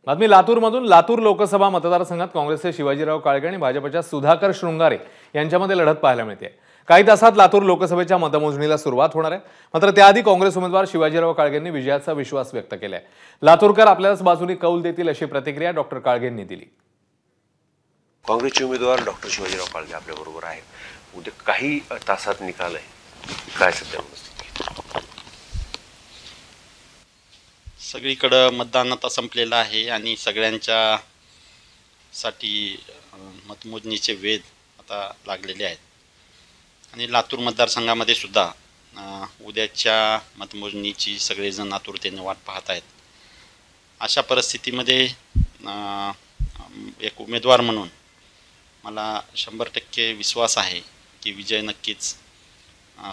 बातमी लातूरमधून। लातूर लोकसभा मतदारसंघात काँग्रेसचे शिवाजीराव काळगे आणि भाजपच्या सुधाकर शृंगारे यांच्यामध्ये लढत पाहायला मिळते। काही तासात लातूर लोकसभेच्या मतमोजणीला सुरुवात होणार आहे। मात्र त्याआधी काँग्रेस उमेदवार शिवाजीराव काळगेंनी विजयाचा विश्वास व्यक्त केलाय। लातूरकर आपल्याच बाजूने कौल देतील अशी प्रतिक्रिया डॉक्टर काळगेंनी दिली। काँग्रेसचे उमेदवार डॉक्टर शिवाजीराव काळगे आपल्या बरोबर आहेत। उद्या काही तासात निकाल आहे, काय सध्या सगळीकडे मतदान आता संपलेलं आहे आणि सगळ्यांच्या साठी मतमोजणीचे वेध आता लागलेले आहेत। आणि लातूर मतदारसंघामध्ये सुद्धा उद्याच्या मतमोजणीची सगळेजण आतुरतेने वाट पाहत आहेत। अशा परिस्थितीमध्ये एक उमेदवार म्हणून मला 100% विश्वास आहे की विजय नक्कीच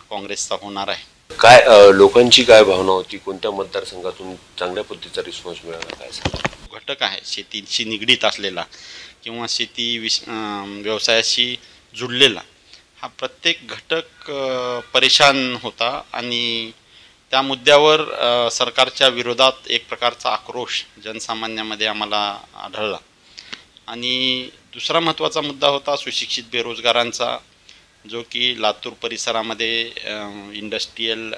काँग्रेसचा होणार आहे। काय लोकांची काय भावना होती, कोणत्या मतदारसंघातून चांगल्या पद्धतीचा रिस्पॉन्स मिळाला, काय सांगा? घटक आहे शेतीशी निगडीत असलेला किंवा शेती व्यवसायाशी जुळलेला हा प्रत्येक घटक परेशान होता आणि त्या मुद्द्यावर सरकारच्या विरोधात एक प्रकारचा आक्रोश जनसामान्यामध्ये आम्हाला आढळला। आणि दुसरा महत्त्वाचा मुद्दा होता सुशिक्षित बेरोजगारांचा, जो की लातूर परिसरामध्ये इंडस्ट्रियल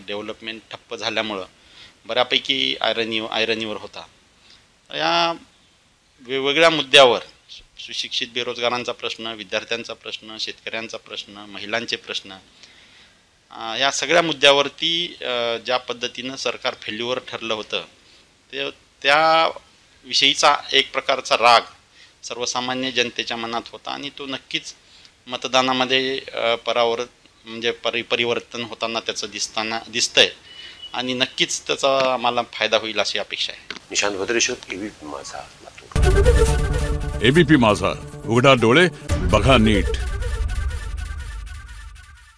डेव्हलपमेंट ठप्प झाल्यामुळं बऱ्यापैकी आयरनीवर होता। या वेगवेगळ्या मुद्द्यावर सुशिक्षित बेरोजगारांचा प्रश्न, विद्यार्थ्यांचा प्रश्न, शेतकऱ्यांचा प्रश्न, महिलांचे प्रश्न, या सगळ्या मुद्द्यावरती ज्या पद्धतीनं सरकार फेल्युअर ठरलं होतं त्याविषयीचा एक प्रकारचा राग सर्वसामान्य जनतेच्या मनात होता आणि तो नक्कीच मतदानामध्ये परिवर्तन होताना त्याचं दिसतंय आणि नक्कीच त्याचा आम्हाला फायदा होईल अशी अपेक्षा आहे। निशांत भद्रेश्वर, एबीपी माझा, लातूर। एबीपी माझा, उघडा डोळे बघा नीट।